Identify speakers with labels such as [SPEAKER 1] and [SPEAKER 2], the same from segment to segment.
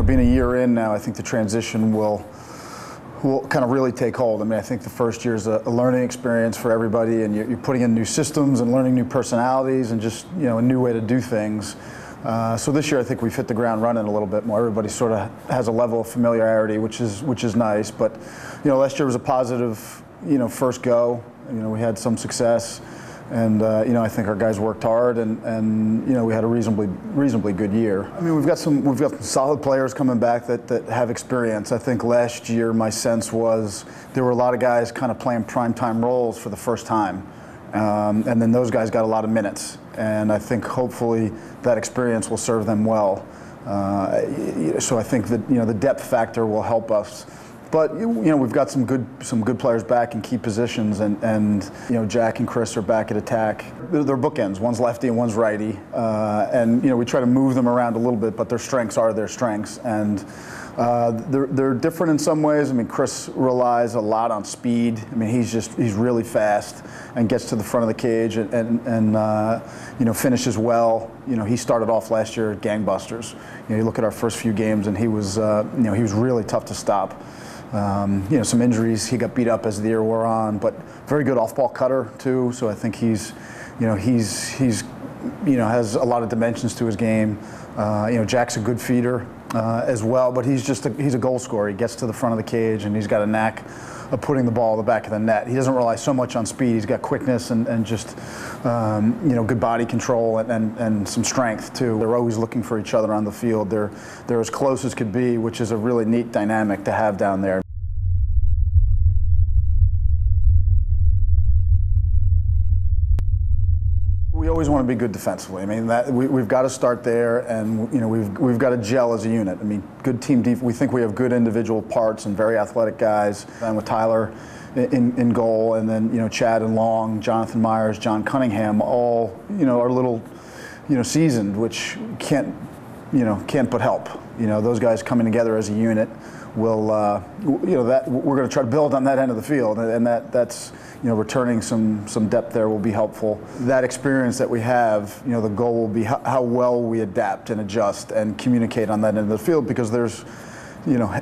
[SPEAKER 1] being a year in now, I think the transition will kind of really take hold. I mean, I think the first year is a learning experience for everybody, and you're putting in new systems and learning new personalities and just a new way to do things. So this year, I think we've hit the ground running a little bit more. Everybody sort of has a level of familiarity, which is nice. But last year was a positive first go. We had some success. And I think our guys worked hard, and we had a reasonably good year. I mean, we've got some solid players coming back that have experience. I think last year my sense was there were a lot of guys kind of playing primetime roles for the first time, and then those guys got a lot of minutes. And I think hopefully that experience will serve them well. So I think that the depth factor will help us. But we've got some good players back in key positions, and Jack and Chris are back at attack. They're bookends. One's lefty and one's righty, and we try to move them around a little bit, but their strengths are their strengths, and they're different in some ways. I mean, Chris relies a lot on speed. I mean, he's really fast and gets to the front of the cage and finishes well. He started off last year gangbusters. You look at our first few games, and he was really tough to stop. Some injuries, he got beat up as the year wore on, but very good off-ball cutter too. So I think he's has a lot of dimensions to his game. Jack's a good feeder as well, but he's a goal scorer. He gets to the front of the cage, and he's got a knack of putting the ball in the back of the net. He doesn't rely so much on speed. He's got quickness and just good body control and some strength too. They're always looking for each other on the field. They're as close as could be, which is a really neat dynamic to have down there. We always want to be good defensively. I mean, we've got to start there, and we've got to gel as a unit. I mean, good team defense. We think we have good individual parts and very athletic guys. And with Tyler in goal, and then Chad and Long, Jonathan Myers, John Cunningham, all are a little seasoned, which can't but help. Those guys coming together as a unit will that we're going to try to build on that end of the field, and that's returning some depth there will be helpful. That experience that we have, the goal will be how well we adapt and adjust and communicate on that end of the field, because there's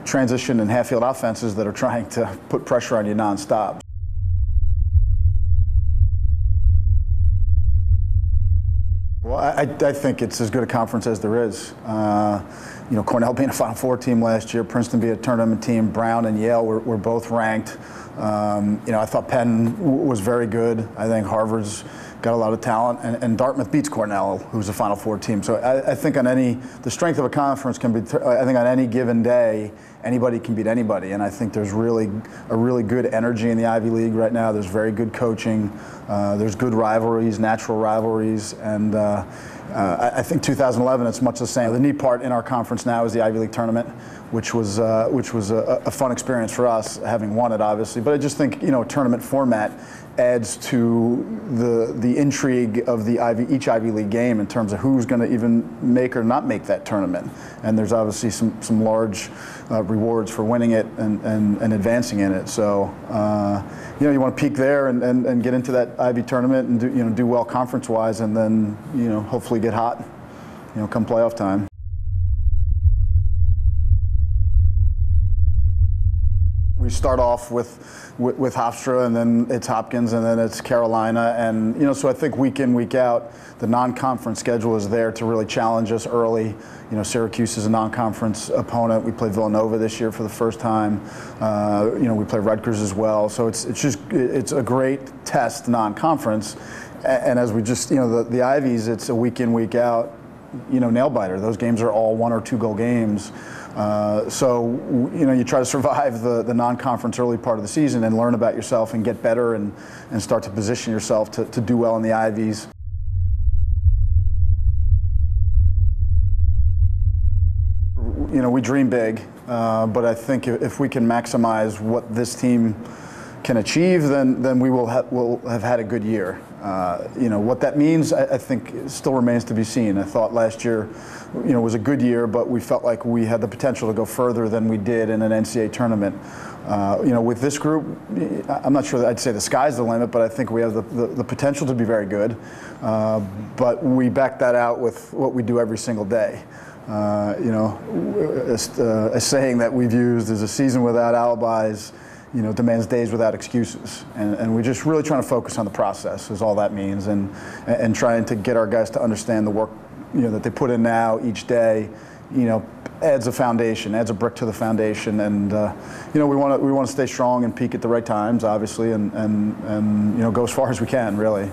[SPEAKER 1] transition and half-field offenses that are trying to put pressure on you nonstop. Well, I think it's as good a conference as there is. Cornell being a Final Four team last year, Princeton being a tournament team, Brown and Yale were both ranked. I thought Penn was very good. I think Harvard's got a lot of talent, and Dartmouth beats Cornell, who's a Final Four team. So I think the strength of a conference can be, I think on any given day, anybody can beat anybody. And I think there's a really good energy in the Ivy League right now. There's very good coaching. There's good rivalries, natural rivalries, and I think 2011, it's much the same. The neat part in our conference now is the Ivy League tournament, which was a fun experience for us, having won it, obviously. But I just think a tournament format adds to the intrigue of each Ivy League game in terms of who's going to even make or not make that tournament. And there's obviously some large rewards for winning it and advancing in it. So you want to peak there and get into that Ivy tournament and do well conference-wise, and then hopefully get hot come playoff time. We start off with Hofstra, and then it's Hopkins, and then it's Carolina, and so I think week in, week out, the non-conference schedule is there to really challenge us early. Syracuse is a non-conference opponent. We play Villanova this year for the first time. We play Rutgers as well. So it's a great test non-conference, and as we just the Ivies, it's a week in, week out. Nail biter. Those games are all 1 or 2 goal games. So you try to survive the non-conference early part of the season and learn about yourself and get better and start to position yourself to do well in the Ivies. We dream big, but I think if we can maximize what this team can achieve, then we'll have had a good year. What that means, I think, still remains to be seen. I thought last year, was a good year, but we felt like we had the potential to go further than we did in an NCAA tournament. With this group, I'm not sure that I'd say the sky's the limit, but I think we have the potential to be very good. But we back that out with what we do every single day. You know, a saying that we've used is a season without alibis, you know, demands days without excuses. And we're just really trying to focus on the process is all that means, and trying to get our guys to understand the work, you know, that they put in now each day, you know, adds a foundation, adds a brick to the foundation. And, you know, we want to stay strong and peak at the right times, obviously, and you know, go as far as we can, really.